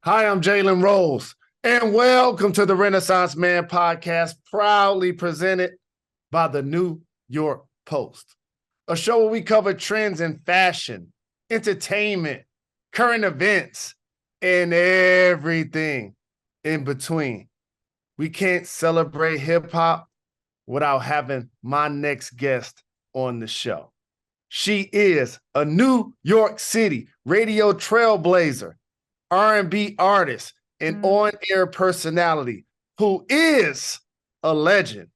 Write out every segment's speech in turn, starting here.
Hi, I'm Jalen Rose, and welcome to the Renaissance Man podcast, proudly presented by the New York Post, a show where we cover trends in fashion, entertainment, current events, and everything in between. We can't celebrate hip hop without having my next guest on the show. She is a New York City radio trailblazer, R&B artist, and on-air personality who is a legend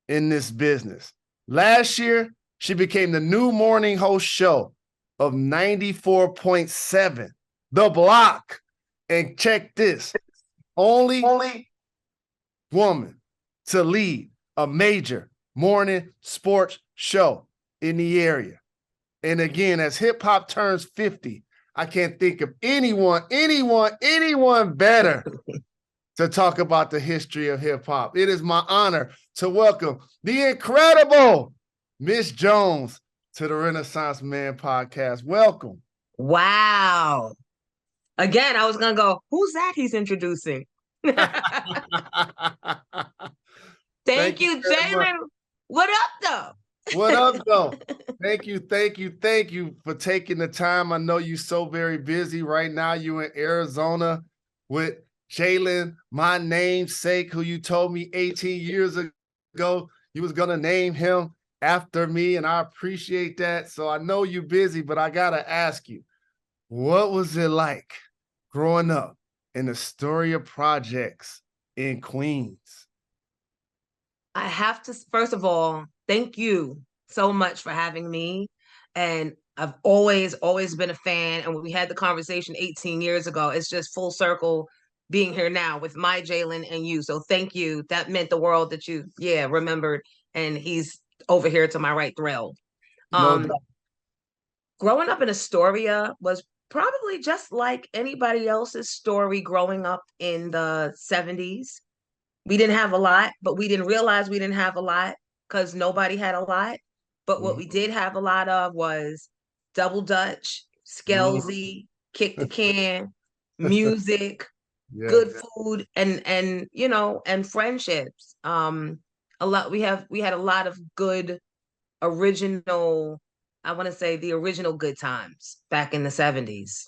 in this business. Last year, she became the new morning host show of 94.7, The Block. And check this, only woman to lead a major morning sports show in the area. And again, as hip hop turns 50, I can't think of anyone better to talk about the history of hip hop. It is my honor to welcome the incredible Miss Jones to the Renaissance Man podcast. Welcome. Wow. Again, I was going to go, who's that he's introducing? Thank you, Jalen. What up, though? What up, though? Thank you for taking the time. I know you're so very busy right now. You're in Arizona with Jalen, my namesake, who you told me 18 years ago you was going to name him after me, and I appreciate that. So I know you're busy, but I got to ask you, what was it like growing up in the Astoria Projects in Queens? I have to, first of all, thank you so much for having me. And I've always been a fan. And when we had the conversation 18 years ago, it's just full circle being here now with my Jalen and you. So thank you. That meant the world that you, remembered. And he's over here to my right, thrilled. No Growing up in Astoria was probably just like anybody else's story growing up in the 70s. We didn't have a lot, but we didn't realize we didn't have a lot because nobody had a lot. But what we did have a lot of was Double Dutch, Skelzy, Kick the Can, music, good food, and friendships. We had a lot of good original, I want to say the original good times back in the 70s.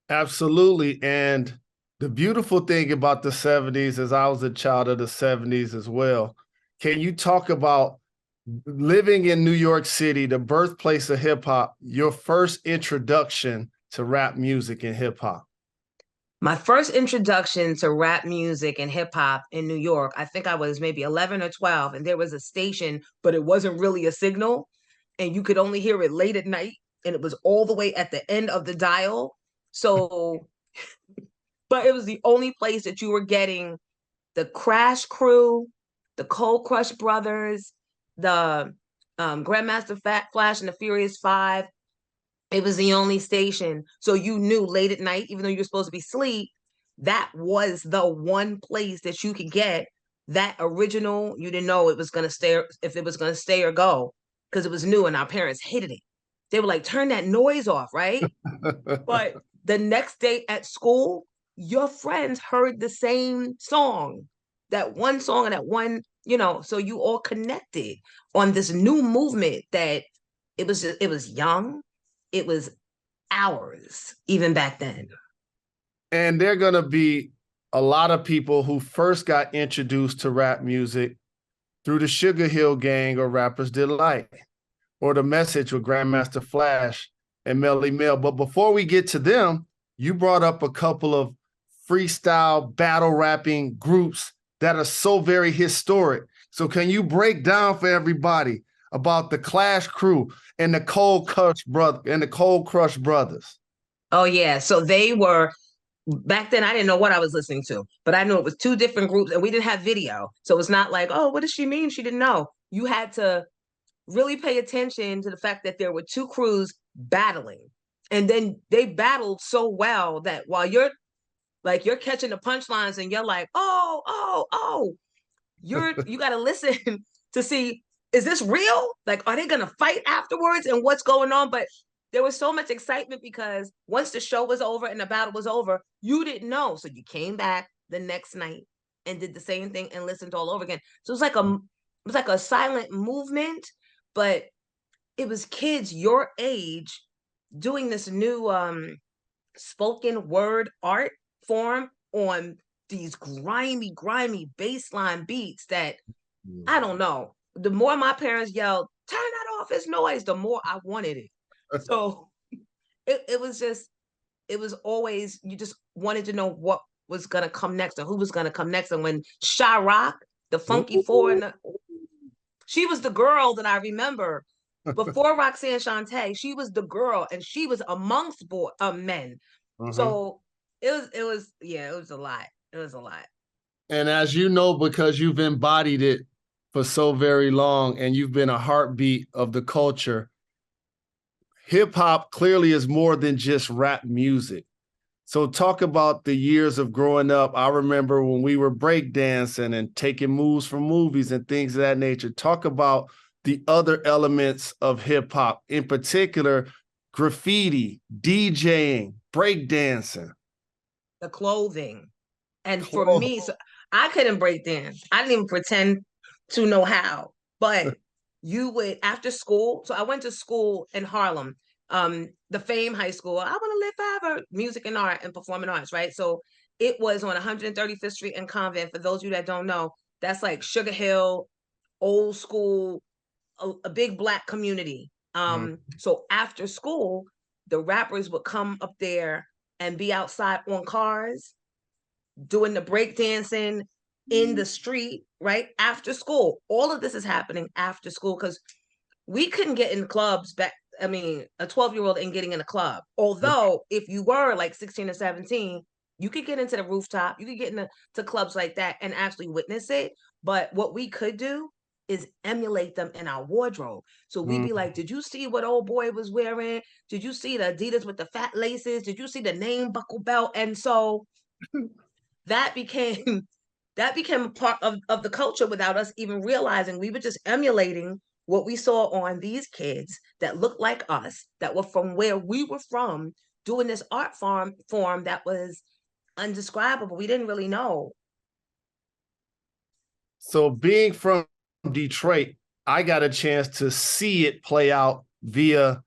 Absolutely. And the beautiful thing about the 70s is I was a child of the 70s as well. Can you talk about living in New York City, the birthplace of hip hop, your first introduction to rap music and hip hop? My first introduction to rap music and hip hop in New York, I think I was maybe 11 or 12, and there was a station, but it wasn't really a signal, and you could only hear it late at night, and it was all the way at the end of the dial. So, but it was the only place that you were getting the Crash Crew, the Cold Crush Brothers, the Grandmaster Flash and the Furious Five. It was the only station. So you knew late at night, even though you were supposed to be asleep, that was the one place that you could get that original. You didn't know it was going to stay, if it was going to stay or go, because it was new and our parents hated it. They were like, turn that noise off, right? But the next day at school, your friends heard the same song, that one song and that one, so you all connected on this new movement that it was young. It was ours, even back then. And there are going to be a lot of people who first got introduced to rap music through the Sugar Hill Gang or Rapper's Delight or The Message with Grandmaster Flash and Melly Mel. But before we get to them, you brought up a couple of freestyle battle rapping groups that are so very historic. So can you break down for everybody about the Clash Crew and the Cold Crush Brothers? Oh yeah, so they were back then. I didn't know what I was listening to, but I knew it was two different groups, and we didn't have video, so it's not like, oh, what does she mean? She didn't know. You had to really pay attention to the fact that there were two crews battling, and then they battled so well that while you're catching the punchlines and you're like, oh, you got to listen to see, is this real? Like, are they gonna fight afterwards? And what's going on? But there was so much excitement because once the show was over and the battle was over, you didn't know. So you came back the next night and did the same thing and listened all over again. So it was like a silent movement, but it was kids your age doing this new spoken word art form on these grimy bassline beats that I don't know. The more my parents yelled, "Turn that off, it's noise," the more I wanted it. So it was just, it was always, you just wanted to know what was gonna come next or who was gonna come next. And when Shy Rock, the Funky Four, and she was the girl that I remember before Roxanne Shante. She was the girl, and she was amongst men. So it was a lot. It was a lot. And as you know, because you've embodied it for so very long and you've been a heartbeat of the culture, hip hop clearly is more than just rap music. So talk about the years of growing up. I remember when we were breakdancing and taking moves from movies and things of that nature. Talk about the other elements of hip hop, in particular, graffiti, DJing, breakdancing. The clothing. And for me, so I couldn't break dance. I didn't even pretend to know how. But you would, after school, so I went to school in Harlem, the Fame High School. I want to live forever, music and art and performing arts, right? So it was on 135th Street and Convent. For those of you that don't know, that's like Sugar Hill, old school, a big Black community. So after school, the rappers would come up there and be outside on cars doing the breakdancing in the street, right? After school. All of this is happening after school because we couldn't get in clubs back. I mean, a 12-year-old ain't getting in a club. Although if you were like 16 or 17, you could get into the rooftop, you could get into clubs like that and actually witness it. But what we could do is emulate them in our wardrobe. So we'd be like, did you see what old boy was wearing? Did you see the Adidas with the fat laces? Did you see the name buckle belt? And so that became a part of the culture without us even realizing. We were just emulating what we saw on these kids that looked like us, that were from where we were from, doing this art form that was undescribable. We didn't really know. So being from Detroit, I got a chance to see it play out via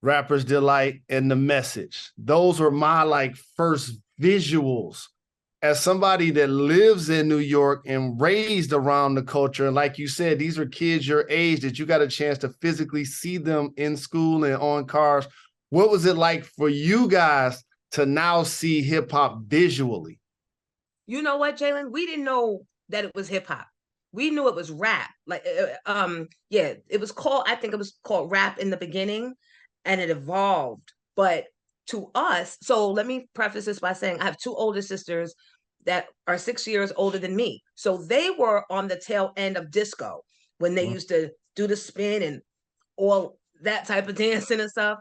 Rapper's Delight and The Message. Those were my like first visuals. As somebody that lives in New York and raised around the culture, and like you said, these are kids your age that you got a chance to physically see them in school and on cars. What was it like for you guys to now see hip hop visually? You know what, Jalen? We didn't know that it was hip hop. We knew it was rap. Like, yeah, it was called, I think it was called rap in the beginning, and it evolved. But to us, so let me preface this by saying I have two older sisters that are 6 years older than me. So they were on the tail end of disco when they used to do the spin and all that type of dancing and stuff.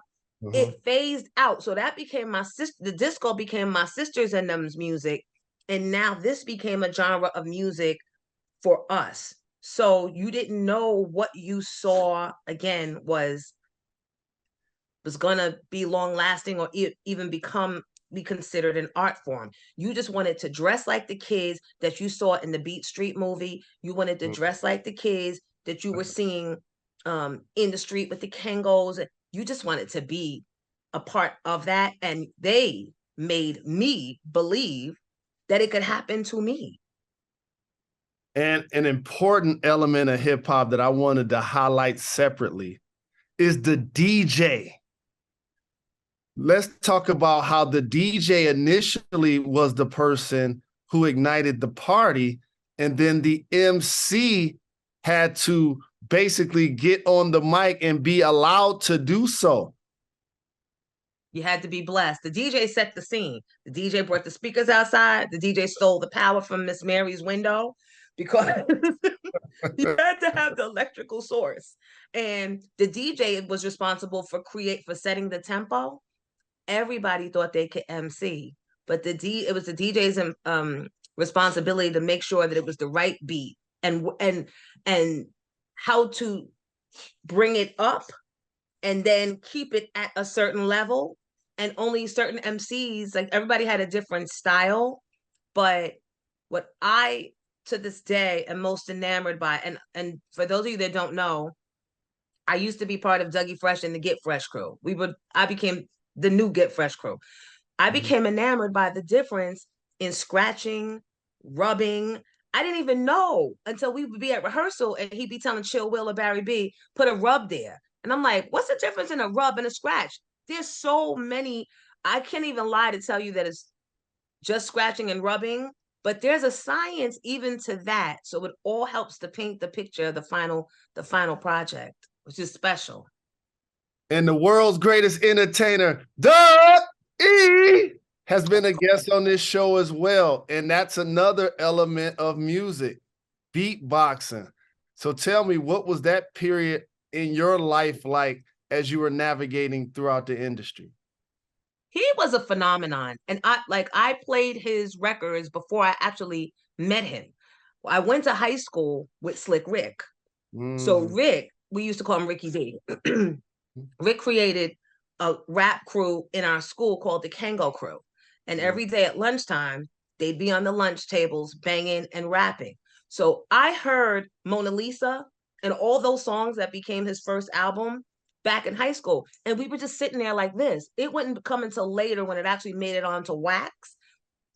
It phased out. So that became my sister. The disco became my sisters and them's music. And now this became a genre of music for us. So you didn't know what you saw again was gonna be long lasting or even be considered an art form. You just wanted to dress like the kids that you saw in the Beat Street movie. You wanted to dress like the kids that you were seeing in the street with the Kangos. You just wanted to be a part of that. And they made me believe that it could happen to me. And an important element of hip hop that I wanted to highlight separately is the DJ. Let's talk about how the DJ initially was the person who ignited the party, and then the MC had to basically get on the mic and be allowed to do so. You had to be blessed. The DJ set the scene. The DJ brought the speakers outside. The DJ stole the power from Miss Mary's window because you had to have the electrical source. And the DJ was responsible for setting the tempo. Everybody thought they could MC, but it was the DJ's responsibility to make sure that it was the right beat and how to bring it up and then keep it at a certain level. And only certain MCs, like everybody had a different style. But what I to this day am most enamored by, and for those of you that don't know, I used to be part of Dougie Fresh and the Get Fresh crew. I became the new Get Fresh crew. I became enamored by the difference in scratching, rubbing. I didn't even know until we would be at rehearsal and he'd be telling Chill Will or Barry B, put a rub there. And I'm like, what's the difference in a rub and a scratch? There's so many. I can't even lie to tell you that it's just scratching and rubbing, but there's a science even to that. So it all helps to paint the picture of the final project, which is special. And the world's greatest entertainer, Doug E, has been a guest on this show as well. And that's another element of music, beatboxing. So tell me, what was that period in your life like as you were navigating throughout the industry? He was a phenomenon. And I played his records before I actually met him. I went to high school with Slick Rick. So Rick, we used to call him Ricky D. Rick created a rap crew in our school called the Kango Crew. And every day at lunchtime, they'd be on the lunch tables banging and rapping. So I heard Mona Lisa and all those songs that became his first album back in high school. And we were just sitting there like this. It wouldn't come until later when it actually made it onto wax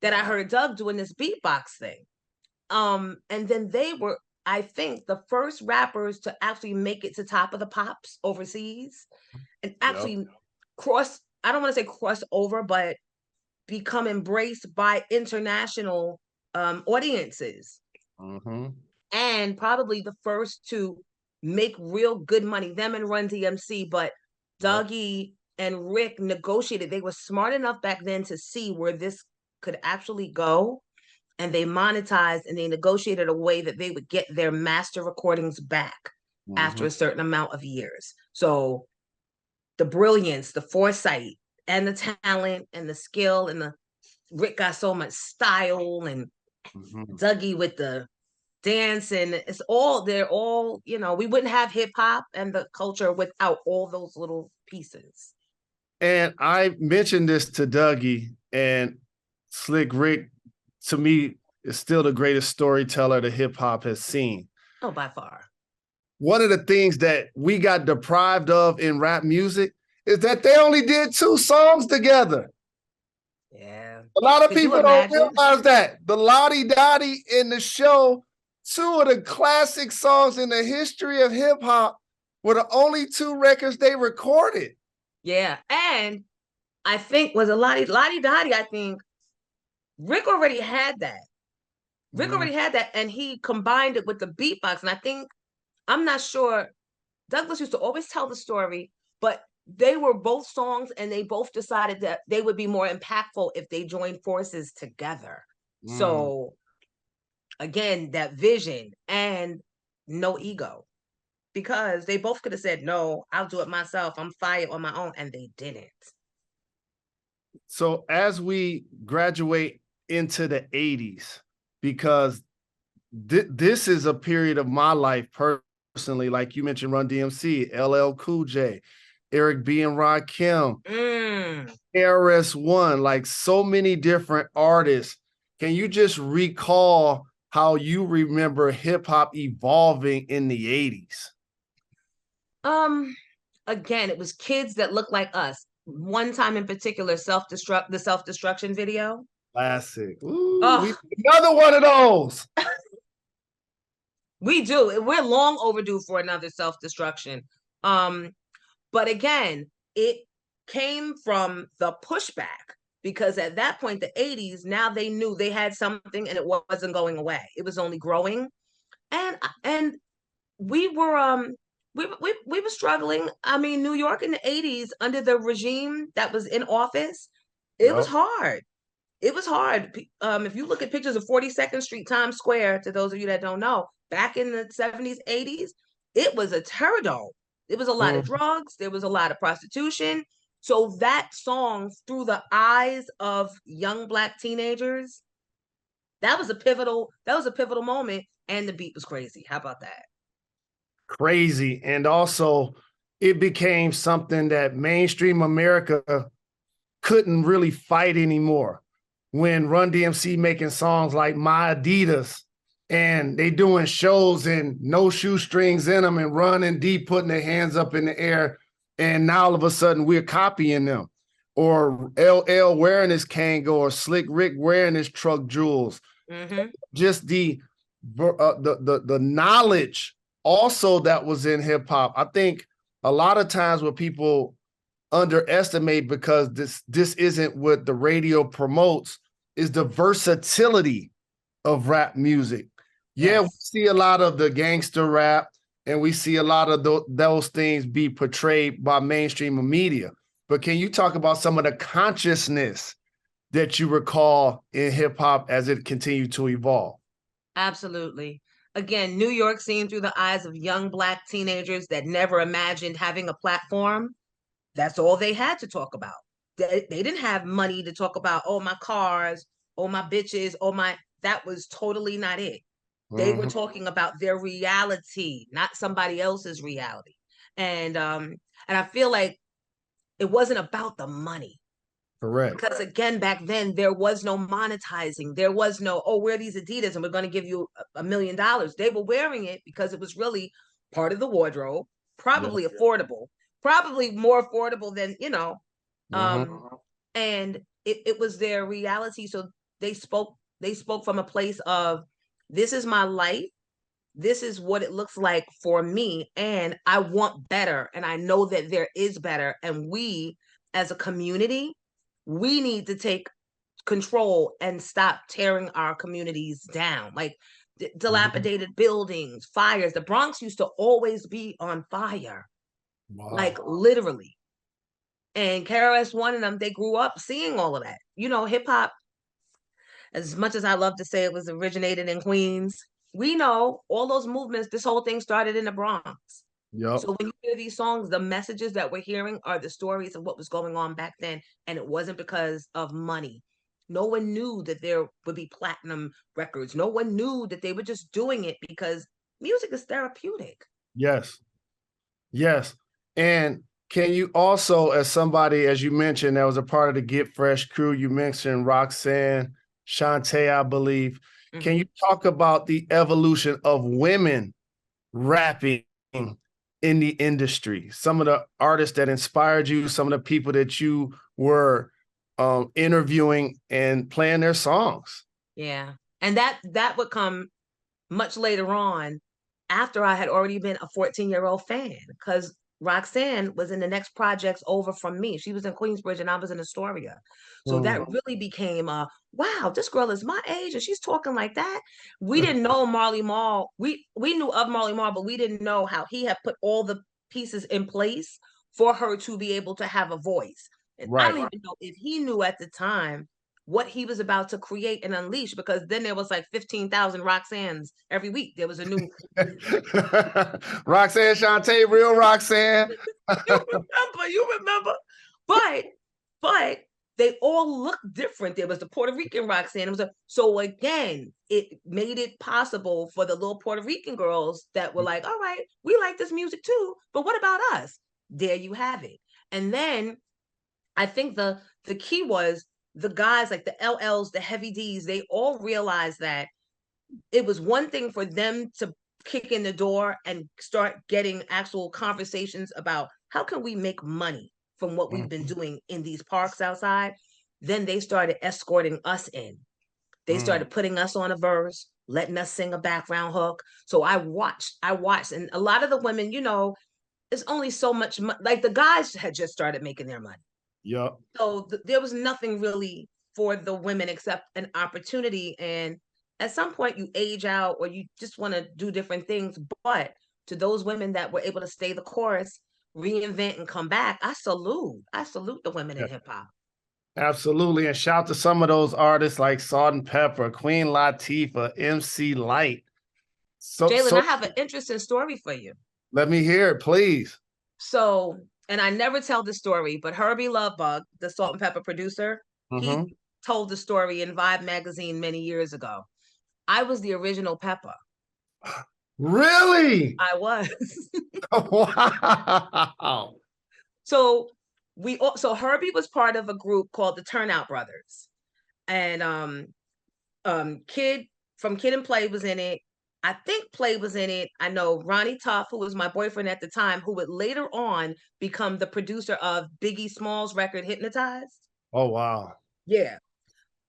that I heard Doug doing this beatbox thing. And then they were, I think, the first rappers to actually make it to Top of the Pops overseas and actually I don't want to say cross over, but become embraced by international audiences. And probably the first to make real good money, them and Run DMC, but Dougie and Rick negotiated. They were smart enough back then to see where this could actually go. And they monetized and they negotiated a way that they would get their master recordings back after a certain amount of years. So the brilliance, the foresight, and the talent and the skill, and the Rick got so much style, and Dougie with the dance, and they're all, we wouldn't have hip hop and the culture without all those little pieces. And I mentioned this to Dougie, and Slick Rick, to me, is still the greatest storyteller that hip hop has seen. Oh, by far. One of the things that we got deprived of in rap music is that they only did 2 songs together. Yeah. A lot of people don't realize that. The Lottie Dottie in the show, 2 of the classic songs in the history of hip hop were the only 2 records they recorded. Yeah. And I think was a Lottie Dottie, I think Rick already had that. And he combined it with the beatbox. And I think, I'm not sure, Douglas used to always tell the story, but they were both songs and they both decided that they would be more impactful if they joined forces together. So again, that vision and no ego, because they both could have said, no, I'll do it myself. I'm fired on my own. And they didn't. So as we graduate into the 80s, because this is a period of my life personally, like you mentioned, Run DMC, LL Cool J, Eric B. and Rakim, KRS-One, like so many different artists. Can you just recall how you remember hip hop evolving in the 80s? Again, it was kids that looked like us. One time in particular, the self-destruction video. Classic. Ooh, another one of those. We do. We're long overdue for another self-destruction. But again, it came from the pushback, because at that point, the 80s, now they knew they had something and it wasn't going away. It was only growing. And we were we were struggling. I mean, New York in the 80s under the regime that was in office, it was hard. It was hard. If you look at pictures of 42nd Street, Times Square, to those of you that don't know, back in the 70s, 80s, it was a terror dome. There was a lot of drugs. There was a lot of prostitution. So that song, through the eyes of young Black teenagers, that was a pivotal moment. And the beat was crazy. How about that? Crazy. And also, it became something that mainstream America couldn't really fight anymore. When Run DMC making songs like My Adidas, and they doing shows and no shoestrings in them, and Run and D putting their hands up in the air, and now all of a sudden we're copying them. Or LL wearing his Kango, or Slick Rick wearing his Truck Jewels. Just the knowledge also that was in hip hop. I think a lot of times what people underestimate, because this isn't what the radio promotes, is the versatility of rap music. Yeah, we see a lot of the gangster rap, and we see a lot of those things be portrayed by mainstream media. But can you talk about some of the consciousness that you recall in hip hop as it continued to evolve? Absolutely. Again, New York seen through the eyes of young Black teenagers that never imagined having a platform. That's all they had to talk about. They didn't have money to talk about, oh, my cars, oh, my bitches, oh, that was totally not it. They were talking about their reality, not somebody else's reality. And I feel like it wasn't about the money. Correct. Because again, back then, there was no monetizing. There was no, oh, wear these Adidas and we're going to give you $1 million. They were wearing it because it was really part of the wardrobe, probably affordable, probably more affordable than, and it was their reality. So they spoke from a place of, this is my life. This is what it looks like for me. And I want better. And I know that there is better. And we, as a community, we need to take control and stop tearing our communities down. Like dilapidated buildings, fires. The Bronx used to always be on fire. Wow. Like literally. And KRS-One and them, they grew up seeing all of that. Hip hop, as much as I love to say it was originated in Queens, we know all those movements, this whole thing started in the Bronx. Yep. So when you hear these songs, the messages that we're hearing are the stories of what was going on back then. And it wasn't because of money. No one knew that there would be platinum records. No one knew that they were just doing it because music is therapeutic. Yes. Yes. And can you also, as somebody, as you mentioned, that was a part of the Get Fresh crew, you mentioned Roxanne, Shantae, I believe. Can you talk about the evolution of women rapping in the industry? Some of the artists that inspired you, some of the people that you were interviewing and playing their songs. Yeah. And that would come much later on, after I had already been a 14-year-old fan, because Roxanne was in the next projects over from me. She was in Queensbridge and I was in Astoria. So that really became wow, this girl is my age and she's talking like that. We didn't know Marley Marl. We knew of Marley Marl, but we didn't know how he had put all the pieces in place for her to be able to have a voice. And I don't even know if he knew at the time what he was about to create and unleash, because then there was like 15,000 Roxannes every week. There was a new Roxanne Shantae, real Roxanne. you remember. But they all look different. There was the Puerto Rican Roxanne. So again, it made it possible for the little Puerto Rican girls that were like, all right, we like this music too, but what about us? There you have it. And then I think the key was the guys like the LLs, the Heavy Ds, they all realized that it was one thing for them to kick in the door and start getting actual conversations about how can we make money from what we've been doing in these parks outside. Then they started escorting us in. They started putting us on a verse, letting us sing a background hook. So I watched, and a lot of the women, it's only so much, like the guys had just started making their money. Yeah. So there was nothing really for the women except an opportunity. And at some point you age out or you just want to do different things. But to those women that were able to stay the course, reinvent and come back, I salute the women in hip hop. Absolutely. And shout to some of those artists like Salt-N-Pepa, Queen Latifah, MC Light. Jalen, I have an interesting story for you. Let me hear it, please. So, and I never tell the story, but Herbie Lovebug, the Salt-N-Pepa producer, he told the story in Vibe magazine many years ago. I was the original Peppa. Really? I was. Wow. So so Herbie was part of a group called the Turnout Brothers. And Kid from Kid and Play was in it. I think Play was in it. I know Ronnie Tuff, who was my boyfriend at the time, who would later on become the producer of Biggie Smalls' record Hypnotized. Oh, wow. Yeah.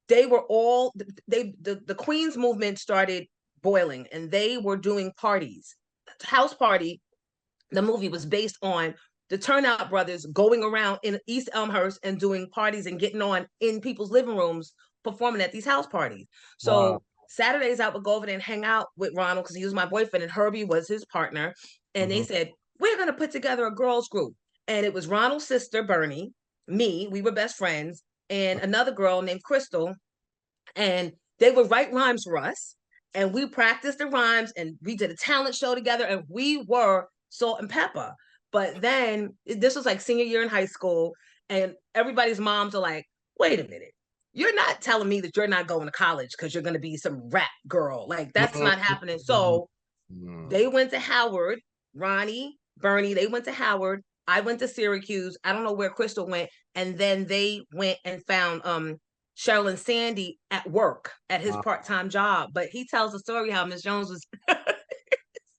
They were all the Queens movement started boiling, and they were doing parties. House Party, the movie, was based on the Turnout Brothers going around in East Elmhurst and doing parties and getting on in people's living rooms, performing at these house parties. Wow. So Saturdays I would go over there and hang out with Ronald because he was my boyfriend and Herbie was his partner. And they said, we're going to put together a girls group. And it was Ronald's sister, Bernie, me, we were best friends, and another girl named Crystal. And they would write rhymes for us. And we practiced the rhymes and we did a talent show together and we were Salt-N-Pepa. But then this was like senior year in high school, and everybody's moms are like, wait a minute, you're not telling me that you're not going to college because you're going to be some rap girl. Like, that's not happening. So they went to Howard, Ronnie, Bernie, they went to Howard. I went to Syracuse. I don't know where Crystal went. And then they went and found Cheryl and Sandy at work at his part-time job. But he tells the story how Miss Jones was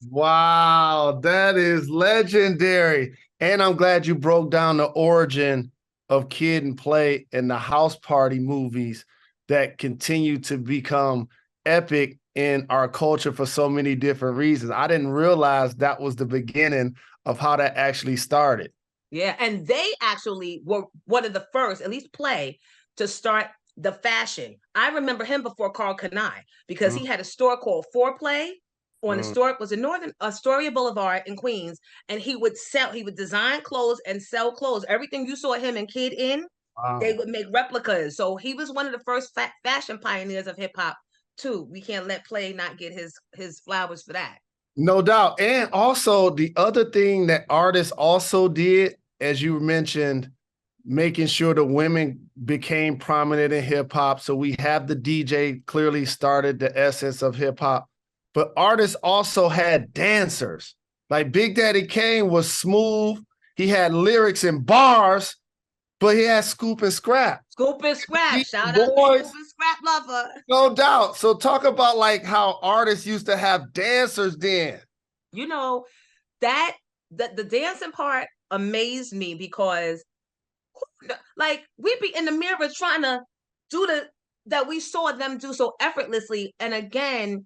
Wow, that is legendary. And I'm glad you broke down the origin of Kid and Play and the house party movies that continue to become epic in our culture for so many different reasons. I didn't realize that was the beginning of how that actually started. Yeah, and they actually were one of the first, at least Play, to start the fashion. I remember him before Carl Kanai because he had a store called Foreplay on Historic, was in Northern Astoria Boulevard in Queens, and he would design clothes and sell clothes. Everything you saw him and Kid in, they would make replicas. So he was one of the first fashion pioneers of hip hop too. We can't let Play not get his flowers for that. No doubt. And also the other thing that artists also did, as you mentioned, making sure the women became prominent in hip hop. So we have the DJ clearly started the essence of hip hop, but artists also had dancers. Like Big Daddy Kane was smooth. He had lyrics and bars, but he had Scoop and Scrap. Scoop and Scrap. Shout out to Scoop and Scrap lover. No doubt. So talk about like how artists used to have dancers then. You know, that the dancing part amazed me because like we'd be in the mirror trying to do that we saw them do so effortlessly. And again,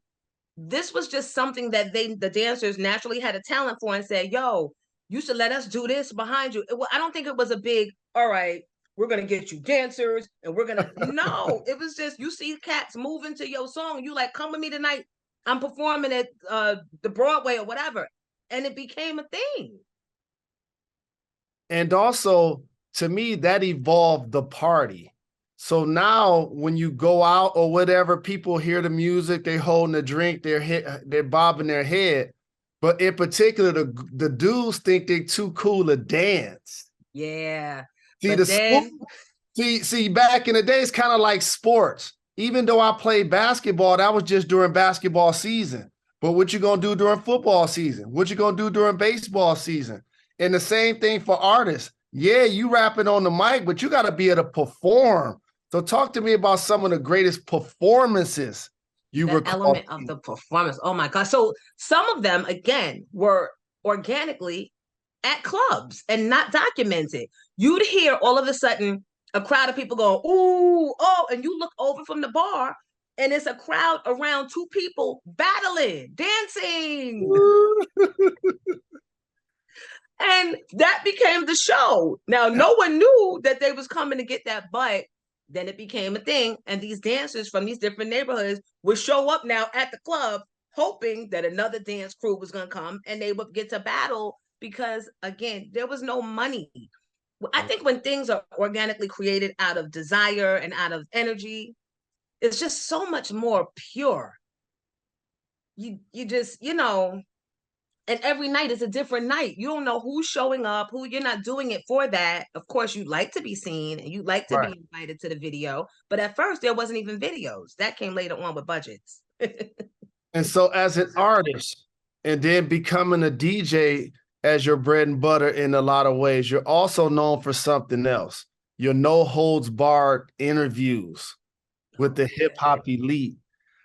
this was just something that the dancers naturally had a talent for and said, yo, you should let us do this behind you. I don't think it was a big, all right, we're going to get you dancers and we're going to, no, it was just, you see cats moving to your song. You like, come with me tonight. I'm performing at the Broadway or whatever. And it became a thing. And also, to me, that evolved the party. So now when you go out or whatever, people hear the music, they holding a drink, they're bobbing their head. But in particular, the dudes think they're too cool to dance. Yeah. See, back in the day, it's kind of like sports. Even though I played basketball, that was just during basketball season. But what you gonna do during football season? What you gonna do during baseball season? And the same thing for artists. Yeah, you rapping on the mic, but you got to be able to perform. So talk to me about some of the greatest performances you recall. Element of the performance. Oh my God. So some of them, again, were organically at clubs and not documented. You'd hear all of a sudden a crowd of people going, ooh, oh, and you look over from the bar and it's a crowd around two people battling, dancing. And that became the show. Now, no one knew that they was coming to get that, but then it became a thing. And these dancers from these different neighborhoods would show up now at the club, hoping that another dance crew was going to come and they would get to battle because, again, there was no money. I think when things are organically created out of desire and out of energy, it's just so much more pure. You just, and every night is a different night. You don't know who's showing up, who you're not doing it for that. Of course, you like to be seen and you like to be invited to the video. But at first, there wasn't even videos. That came later on with budgets. And so as an artist, and then becoming a DJ as your bread and butter in a lot of ways, you're also known for something else. Your no holds barred interviews with the hip hop elite.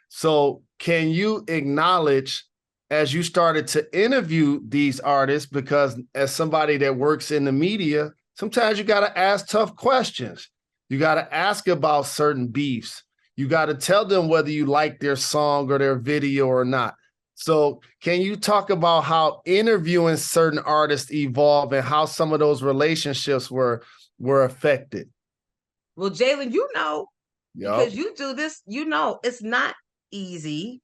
So can you acknowledge, as you started to interview these artists, because as somebody that works in the media, sometimes you got to ask tough questions. You got to ask about certain beefs. You got to tell them whether you like their song or their video or not. So can you talk about how interviewing certain artists evolved and how some of those relationships were affected? Well, Jalen, Yep. because you do this, it's not easy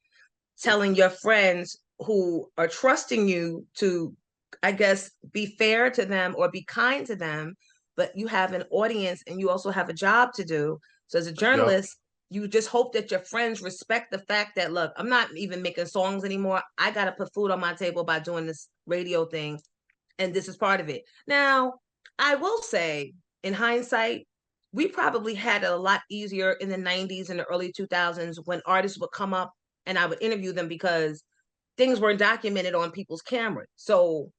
telling your friends who are trusting you to, I guess, be fair to them or be kind to them, but you have an audience and you also have a job to do. So as a journalist, you just hope that your friends respect the fact that, look, I'm not even making songs anymore. I got to put food on my table by doing this radio thing. And this is part of it. Now, I will say, in hindsight, we probably had it a lot easier in the 90s and the early 2000s when artists would come up and I would interview them because things weren't documented on people's cameras. So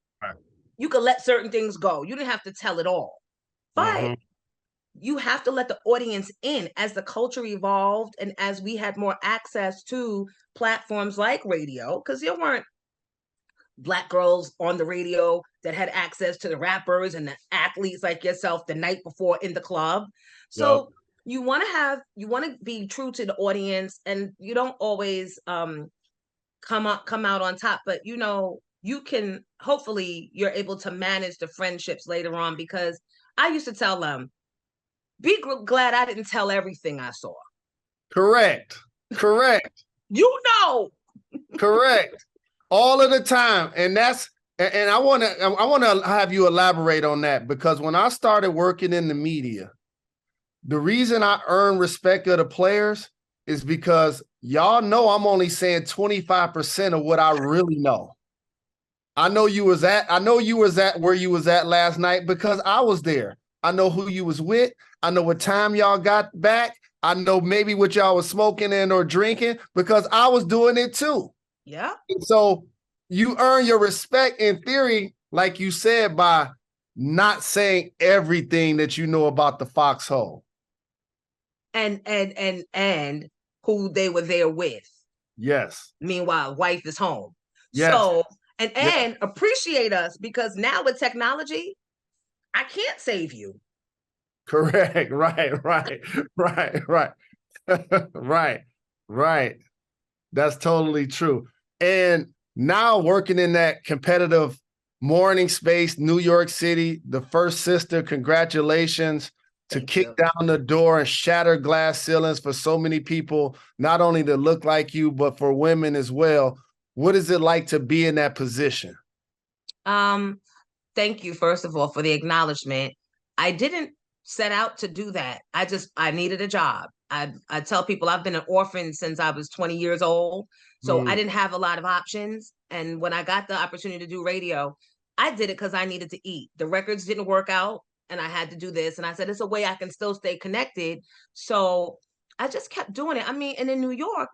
you could let certain things go. You didn't have to tell it all. But you have to let the audience in as the culture evolved and as we had more access to platforms like radio, because there weren't Black girls on the radio that had access to the rappers and the athletes like yourself the night before in the club. So you want to be true to the audience, and you don't always come out on top, but you can, hopefully you're able to manage the friendships later on, because I used to tell them, be glad I didn't tell everything I saw. Correct. Correct. Correct. All of the time. And I want to have you elaborate on that, because when I started working in the media, the reason I earned respect of the players is because y'all know I'm only saying 25% of what I really know. I know you was at where you was at last night because I was there. I know who you was with. I know what time y'all got back. I know maybe what y'all was smoking and or drinking because I was doing it too. Yeah. And so you earn your respect in theory, like you said, by not saying everything that you know about the foxhole. And who they were there with. Yes. Meanwhile, wife is home. Yes. So, and appreciate us, because now with technology, I can't save you. Correct. Right. Right. That's totally true. And now working in that competitive morning space, New York City, the first sister, congratulations. To kick down the door and shatter glass ceilings for so many people, not only to look like you, but for women as well. What is it like to be in that position? Thank you, first of all, for the acknowledgement. I didn't set out to do that. I needed a job. I tell people I've been an orphan since I was 20 years old. So I didn't have a lot of options. And when I got the opportunity to do radio, I did it because I needed to eat. The records didn't work out, and I had to do this. And I said, it's a way I can still stay connected. So I just kept doing it. I mean, and in New York,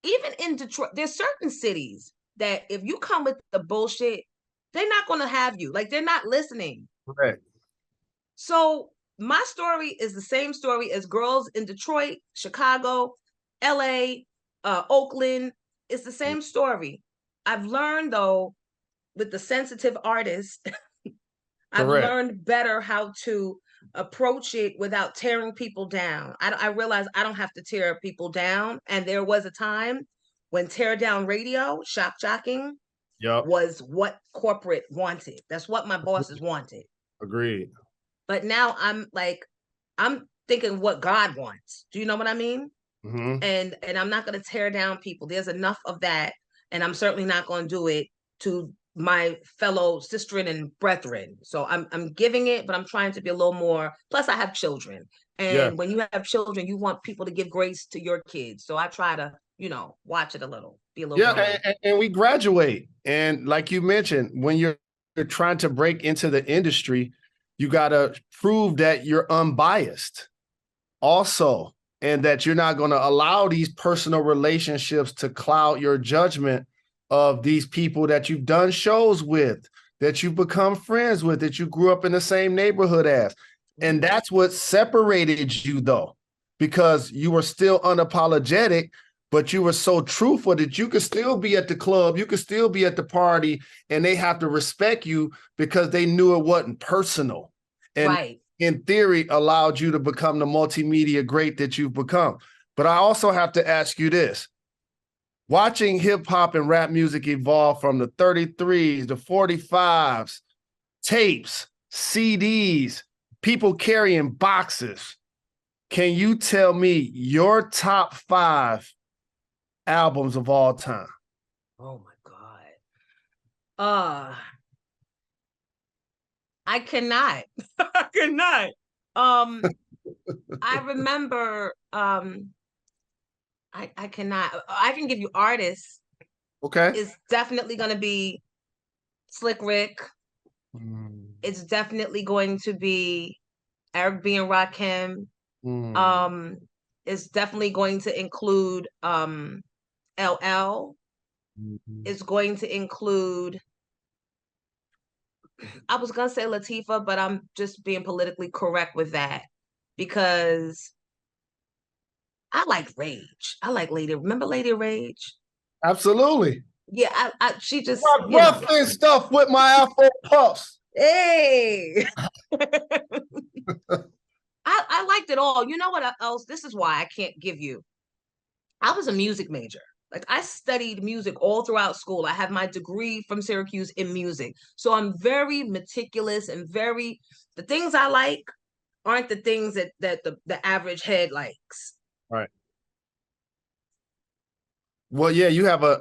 even in Detroit, there's certain cities that if you come with the bullshit, they're not going to have you. Like, they're not listening. Right. So my story is the same story as girls in Detroit, Chicago, LA, Oakland. It's the same story. I've learned, though, with the sensitive artists, I've learned better how to approach it without tearing people down. I realize I don't have to tear people down. And there was a time when tear down radio, shock jocking, was what corporate wanted. That's what my bosses wanted. Agreed. But now I'm thinking what God wants. Do you know what I mean? Mm-hmm. And I'm not going to tear down people. There's enough of that. And I'm certainly not going to do it to my fellow sisterin and brethren. So I'm giving it, but I'm trying to be a little more. Plus, I have children. And when you have children, you want people to give grace to your kids. So I try to, watch it a little, be a little. Yeah, and we graduate. And like you mentioned, when you're trying to break into the industry, you got to prove that you're unbiased also, and that you're not going to allow these personal relationships to cloud your judgment of these people that you've done shows with, that you've become friends with, that you grew up in the same neighborhood as. And that's what separated you, though, because you were still unapologetic, but you were so truthful that you could still be at the club, you could still be at the party, and they have to respect you because they knew it wasn't personal. And right. in theory, allowed you to become the multimedia great that you've become. But I also have to ask you this. Watching hip hop and rap music evolve from the 33s, the 45s, tapes, CDs, people carrying boxes. Can you tell me your top 5 albums of all time? Oh my God. I cannot. I cannot. I remember I cannot. I can give you artists. Okay. It's definitely gonna be Slick Rick. Mm. It's definitely going to be Eric B and Rakim. Mm. It's definitely going to include LL. Mm-hmm. It's going to include, I was gonna say Latifah, but I'm just being politically correct with that because I like Rage. I like Lady. Remember Lady Rage? Absolutely. Yeah, she just, My rough and stuff with my Afro puffs. Hey. I liked it all. You know what else? This is why I can't give you. I was a music major. Like I studied music all throughout school. I have my degree from Syracuse in music. So I'm very meticulous and the things I like aren't the things that the average head likes. Right. Well, yeah, you have a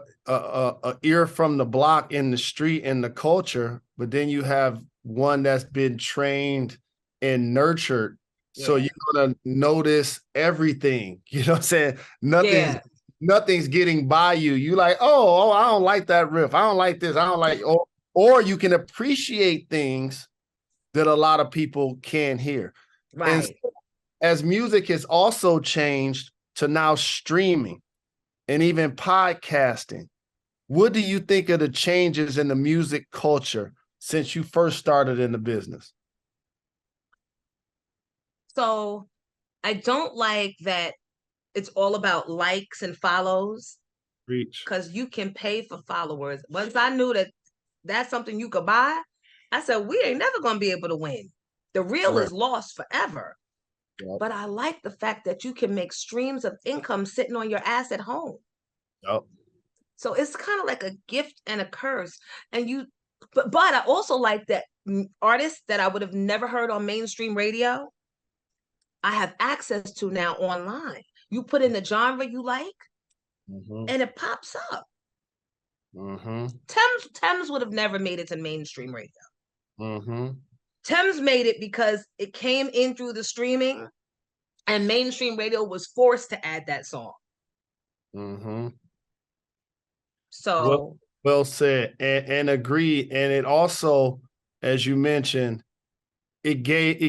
ear from the block in the street in the culture, but then you have one that's been trained and nurtured. So you're gonna notice everything. You know what I'm saying? Nothing's getting by you. You like, oh, I don't like that riff. I don't like this. I don't like, or you can appreciate things that a lot of people can't hear. Right. And as music has also changed to now streaming and even podcasting, what do you think of the changes in the music culture since you first started in the business? So I don't like that it's all about likes and follows. Reach. Because you can pay for followers. Once I knew that that's something you could buy, I said, we ain't never going to be able to win. The real is lost forever. Yep. But I like the fact that you can make streams of income sitting on your ass at home. Yep. So it's kind of like a gift and a curse. And but I also like that artists that I would have never heard on mainstream radio, I have access to now online. You put in the genre you like, and it pops up. Thames would have never made it to mainstream radio. Thames made it because it came in through the streaming, and mainstream radio was forced to add that song. So well said, and agreed. And it also, as you mentioned, it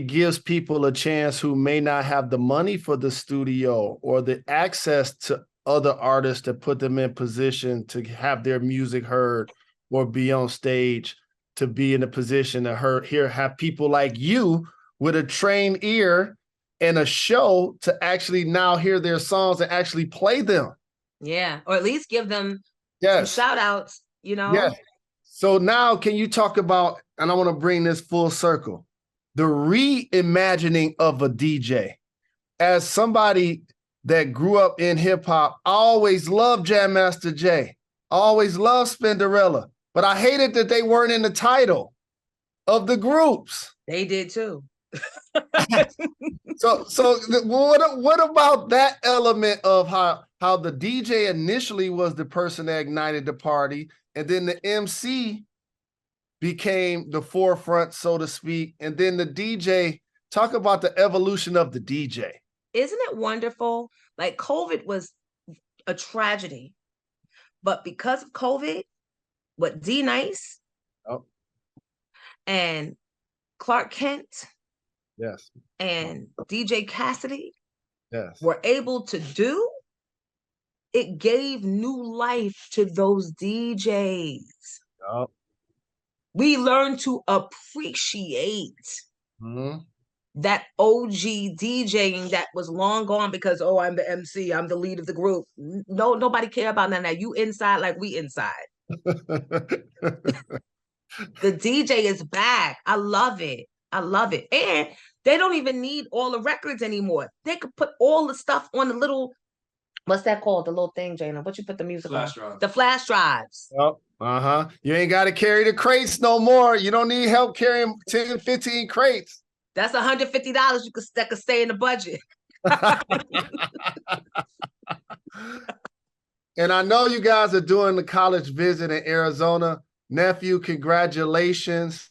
gives people a chance who may not have the money for the studio or the access to other artists to put them in position to have their music heard or be on stage, to be in a position to have people like you with a trained ear and a show to actually now hear their songs and actually play them. Yeah, or at least give them some shout outs, you know? Yes. So now can you talk about, and I want to bring this full circle, the reimagining of a DJ. As somebody that grew up in hip hop, I always loved Jam Master Jay. I always loved Spinderella, but I hated that they weren't in the title of the groups. They did too. So what about that element of how the DJ initially was the person that ignited the party, and then the MC became the forefront, so to speak, and then the DJ? Talk about the evolution of the DJ. Isn't it wonderful? Like COVID was a tragedy, but because of COVID, what D-Nice and Clark Kent and DJ Cassidy were able to do it gave new life to those DJs. Yep. We learned to appreciate that OG DJing that was long gone because, oh, I'm the MC, I'm the lead of the group. No, nobody care about none of that. You inside like we inside. The DJ is back. I love it. I love it. And they don't even need all the records anymore. They could put all the stuff on the little, what's that called? The little thing, Jana. What you put the music on? Drive. The flash drives. Yep. You ain't got to carry the crates no more. You don't need help carrying 10, 15 crates. That's $150 that could stay in the budget. And I know you guys are doing the college visit in Arizona. Nephew, congratulations.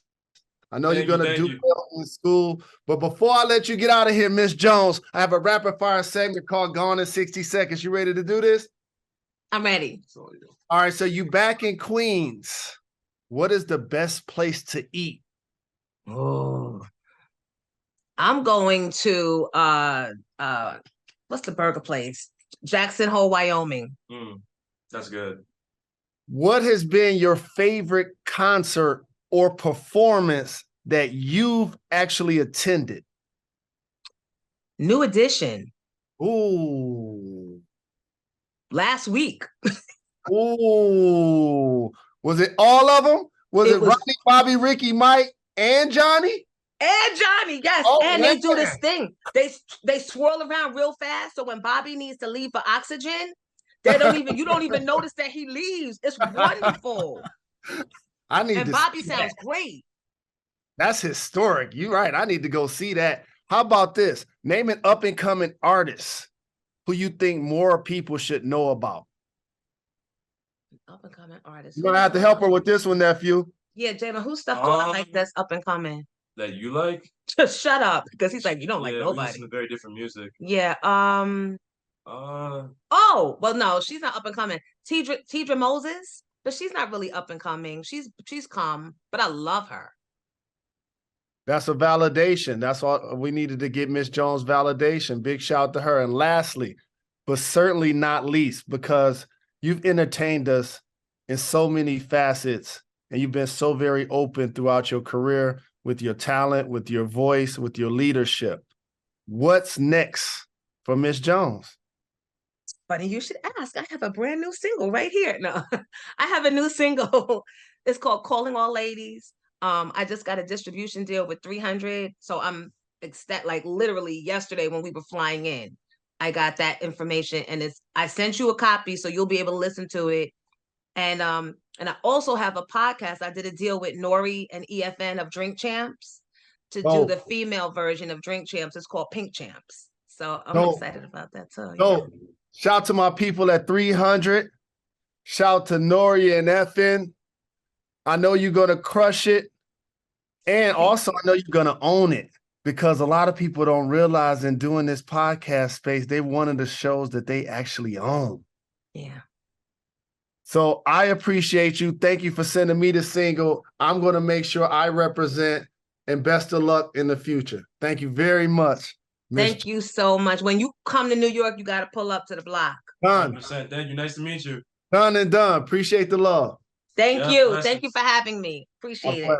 I know you're going to do well in school. But before I let you get out of here, Miss Jones, I have a rapid fire segment called Gone in 60 Seconds. You ready to do this? I'm ready. All right, so you back in Queens. What is the best place to eat? Oh, I'm going to what's the burger place? Jackson Hole, Wyoming. That's good. What has been your favorite concert or performance that you've actually attended? New Edition. Ooh. Last week. Ooh. Was it all of them? Was it Ronnie, Bobby, Ricky, Mike, and Johnny? And Johnny, yes. Oh, and they do this thing. They swirl around real fast. So when Bobby needs to leave for oxygen, you don't even notice that he leaves. It's wonderful. And Bobby sounds great. That's historic. You're right. I need to go see that. How about this? Name an up-and-coming artist who you think more people should know about. Up-and-coming artist. You're going to have to help her with this one, nephew. Yeah, Jana, whose stuff do I like that's up-and-coming? That you like? Just shut up. Because he's like, you don't like nobody. We listen to very different music. Yeah. Oh, well, no, she's not up-and-coming. Tidra Moses, but she's not really up-and-coming. She's calm, but I love her. That's a validation. That's all we needed to get Miss Jones validation. Big shout to her. And lastly, but certainly not least, because you've entertained us in so many facets and you've been so very open throughout your career with your talent, with your voice, with your leadership. What's next for Miss Jones? Funny you should ask. I have a brand new single right here. No, I have a new single. It's called Calling All Ladies. I just got a distribution deal with 300. So I'm like literally yesterday when we were flying in, I got that information and I sent you a copy so you'll be able to listen to it. And I also have a podcast. I did a deal with Nori and EFN of Drink Champs to do the female version of Drink Champs. It's called Pink Champs. So I'm excited about that too. So shout out to my people at 300. Shout out to Nori and EFN. I know you're going to crush it. And also, I know you're going to own it because a lot of people don't realize in doing this podcast space, they're one of the shows that they actually own. Yeah. So I appreciate you. Thank you for sending me the single. I'm going to make sure I represent and best of luck in the future. Thank you very much. Thank you so much. When you come to New York, you got to pull up to the block. Done. 100%. Thank you. Nice to meet you. Done and done. Appreciate the love. Thank you. Thank you for having me. Appreciate it.